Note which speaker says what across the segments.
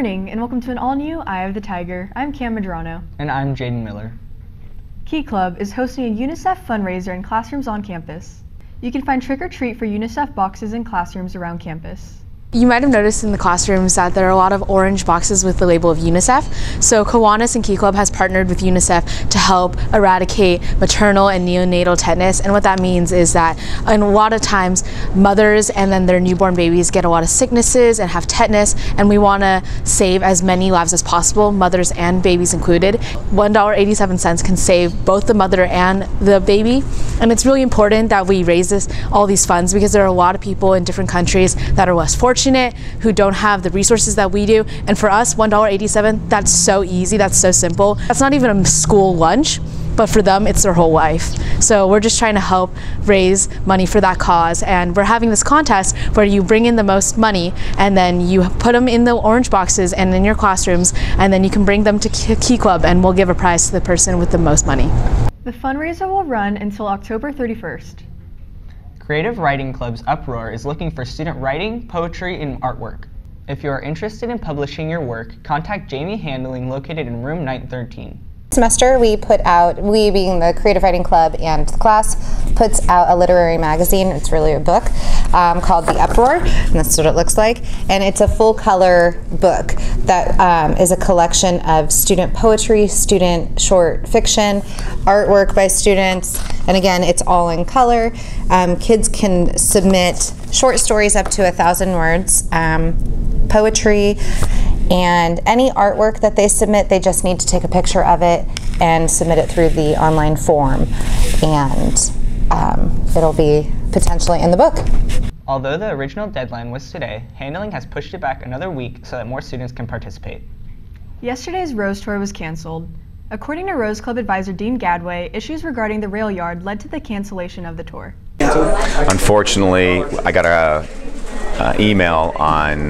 Speaker 1: morning and welcome to an all-new Eye of the Tiger. I'm Cam Madrano.
Speaker 2: And I'm Jaden Miller.
Speaker 1: Key Club is hosting a UNICEF fundraiser in classrooms on campus. You can find Trick or Treat for UNICEF boxes in classrooms around campus.
Speaker 3: You might have noticed in the classrooms that there are a lot of orange boxes with the label of UNICEF. So Kiwanis and Key Club has partnered with UNICEF to help eradicate maternal and neonatal tetanus. And what that means is that a lot of times mothers and then their newborn babies get a lot of sicknesses and have tetanus, and we want to save as many lives as possible, mothers and babies included. $1.87 can save both the mother and the baby. And it's really important that we raise all these funds because there are a lot of people in different countries that are less fortunate, who don't have the resources that we do. And for us, $1.87, that's so easy, that's so simple. That's not even a school lunch, but for them, it's their whole life. So we're just trying to help raise money for that cause. And we're having this contest where you bring in the most money and then you put them in the orange boxes and in your classrooms, and then you can bring them to Key Club and we'll give a prize to the person with the most money.
Speaker 1: The fundraiser will run until October 31st.
Speaker 2: Creative Writing Club's Uproar is looking for student writing, poetry, and artwork. If you are interested in publishing your work, contact Jamie Handling located in room 913.
Speaker 4: Semester we being the Creative Writing Club and the class, puts out a literary magazine. It's really a book called The Uproar, and that's what it looks like. And it's a full color book that is a collection of student poetry, student short fiction, artwork by students, and again, it's all in color. Kids can submit short stories up to 1,000 words, poetry, and any artwork that they submit, they just need to take a picture of it and submit it through the online form, and it'll be potentially in the book.
Speaker 2: Although the original deadline was today, Handling has pushed it back another week so that more students can participate.
Speaker 1: Yesterday's Rose Tour was canceled. According to Rose Club advisor Dean Gadway, issues regarding the rail yard led to the cancellation of the tour.
Speaker 5: Unfortunately, I got a email on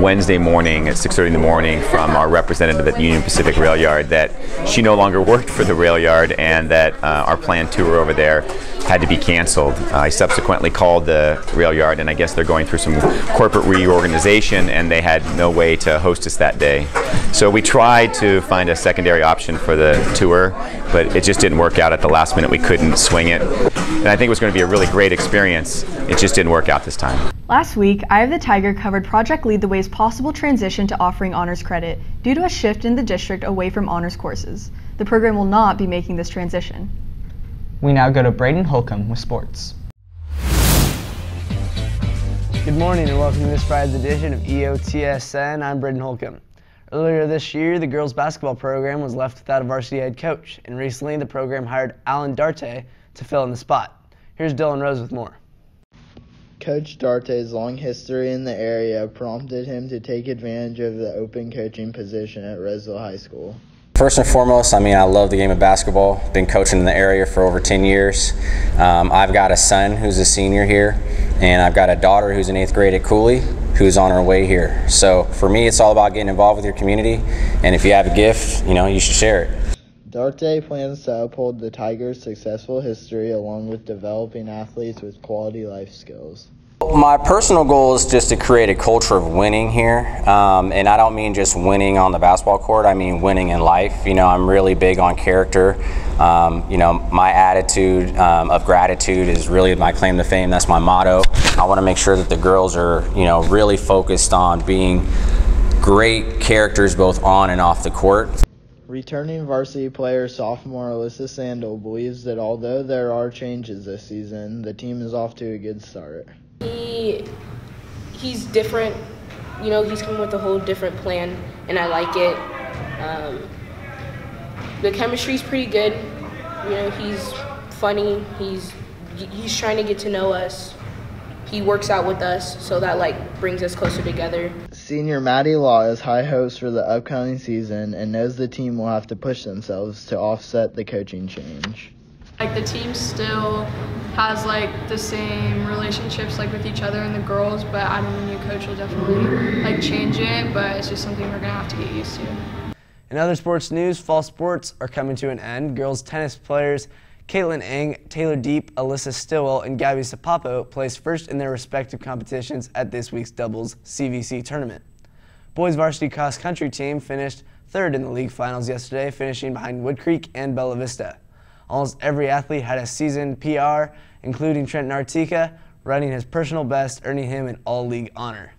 Speaker 5: Wednesday morning at 6:30 in the morning from our representative at Union Pacific Rail Yard that she no longer worked for the rail yard and that our planned tour over there had to be canceled. I subsequently called the rail yard, and I guess they're going through some corporate reorganization and they had no way to host us that day. So we tried to find a secondary option for the tour, but it just didn't work out. At the last minute we couldn't swing it. And I think it was going to be a really great experience. It just didn't work out this time.
Speaker 1: Last week, Eye of the Tiger covered Project Lead the Way's possible transition to offering honors credit due to a shift in the district away from honors courses. The program will not be making this transition.
Speaker 2: We now go to Braden Holcomb with sports.
Speaker 6: Good morning and welcome to this Friday's edition of EOTSN. I'm Braden Holcomb. Earlier this year, the girls basketball program was left without a varsity head coach, and recently the program hired Allan Darte to fill in the spot. Here's Dylan Rose with more.
Speaker 7: Coach Darte's long history in the area prompted him to take advantage of the open coaching position at Roseville High School.
Speaker 8: First and foremost, I love the game of basketball. Been coaching in the area for over 10 years. I've got a son who's a senior here, and I've got a daughter who's in 8th grade at Cooley who's on her way here. So for me, it's all about getting involved with your community, and if you have a gift, you should share it.
Speaker 7: Darte plans to uphold the Tigers' successful history along with developing athletes with quality life skills.
Speaker 8: My personal goal is just to create a culture of winning here, and I don't mean just winning on the basketball court, I mean winning in life. I'm really big on character. My attitude of gratitude is really my claim to fame. That's my motto. I want to make sure that the girls are, really focused on being great characters both on and off the court.
Speaker 7: Returning varsity player sophomore Alyssa Sandel believes that although there are changes this season, the team is off to a good start.
Speaker 9: He's different, he's coming with a whole different plan, and I like it. The chemistry's pretty good. He's funny. He's trying to get to know us. He works out with us, so that brings us closer together.
Speaker 7: Senior Maddie Law has high hopes for the upcoming season and knows the team will have to push themselves to offset the coaching change.
Speaker 10: The team still has the same relationships with each other and the girls, but I mean, the new coach will definitely change it, but it's just something we're gonna have to get used to.
Speaker 6: In other sports news, fall sports are coming to an end. Girls tennis players Caitlin Eng, Taylor Deep, Alyssa Stillwell, and Gabby Sapapo placed first in their respective competitions at this week's doubles CVC tournament. Boys varsity cross country team finished third in the league finals yesterday, finishing behind Wood Creek and Bella Vista. Almost every athlete had a season PR, including Trent Nartica, running his personal best, earning him an all-league honor.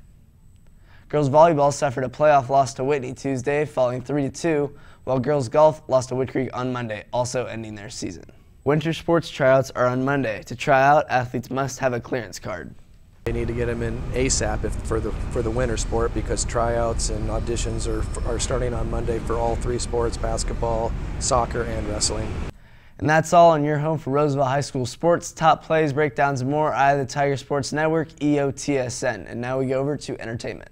Speaker 6: Girls volleyball suffered a playoff loss to Whitney Tuesday, falling 3-2, while girls golf lost to Wood Creek on Monday, also ending their season. Winter sports tryouts are on Monday. To try out, athletes must have a clearance card.
Speaker 11: They need to get them in ASAP for the winter sport, because tryouts and auditions are starting on Monday for all three sports: basketball, soccer, and wrestling.
Speaker 6: And that's all on your home for Roosevelt High School sports. Top plays, breakdowns, and more. Eye of the Tiger Sports Network, EOTSN. And now we go over to entertainment.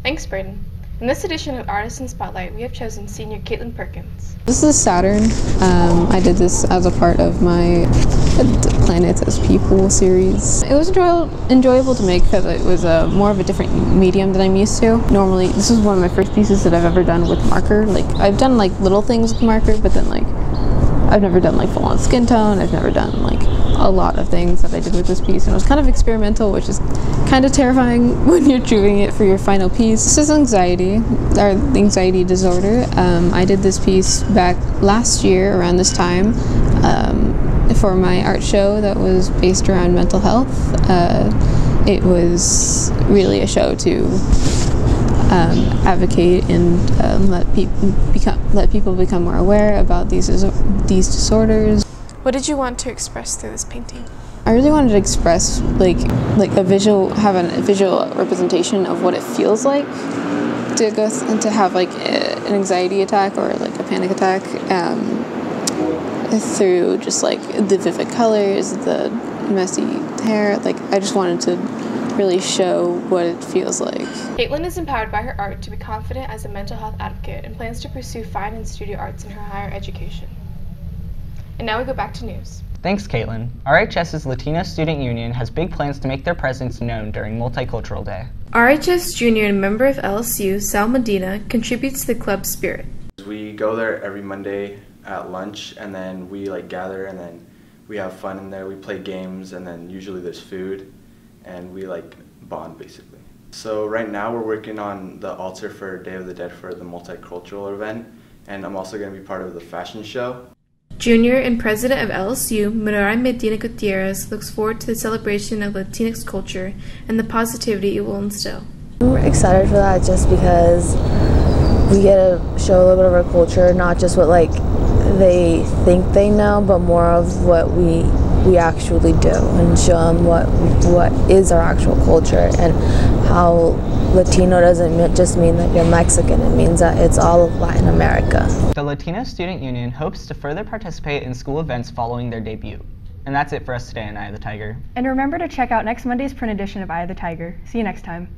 Speaker 10: Thanks, Braden. In this edition of Artisan Spotlight, we have chosen senior Caitlin Perkins.
Speaker 12: This is Saturn. I did this as a part of my Planets as People series. It was enjoyable to make because it was more of a different medium than I'm used to. Normally, this is one of my first pieces that I've ever done with marker. Like, I've done like little things with marker, but then like I've never done like full-on skin tone. I've never done like a lot of things that I did with this piece, and it was kind of experimental, which is kind of terrifying when you're doing it for your final piece. This is anxiety disorder. I did this piece back last year around this time for my art show that was based around mental health. It was really a show to advocate and let people become more aware about these disorders.
Speaker 10: What did you want to express through this painting?
Speaker 12: I really wanted to express have a visual representation of what it feels like to go and to have like an anxiety attack or like a panic attack through just like the vivid colors, the messy hair. Like, I just wanted to really show what it feels like.
Speaker 10: Caitlin is empowered by her art to be confident as a mental health advocate and plans to pursue fine and studio arts in her higher education. And now we go back to news.
Speaker 2: Thanks, Caitlin. RHS's Latino Student Union has big plans to make their presence known during Multicultural Day.
Speaker 13: RHS Junior and member of LSU, Sal Medina, contributes to the club's spirit.
Speaker 14: We go there every Monday at lunch, and then we gather, and then we have fun in there. We play games, and then usually there's food, and we bond basically. So right now we're working on the altar for Day of the Dead for the multicultural event, and I'm also going to be part of the fashion show.
Speaker 13: Junior and president of LSU, Minoray Medina Gutierrez, looks forward to the celebration of Latinx culture and the positivity it will instill.
Speaker 15: I'm excited for that just because we get to show a little bit of our culture, not just what they think they know, but more of what we actually do, and show them what is our actual culture, and how Latino doesn't just mean that you're Mexican. It means that it's all of Latin America.
Speaker 2: The Latino Student Union hopes to further participate in school events following their debut. And that's it for us today on Eye of the Tiger.
Speaker 1: And remember to check out next Monday's print edition of Eye of the Tiger. See you next time.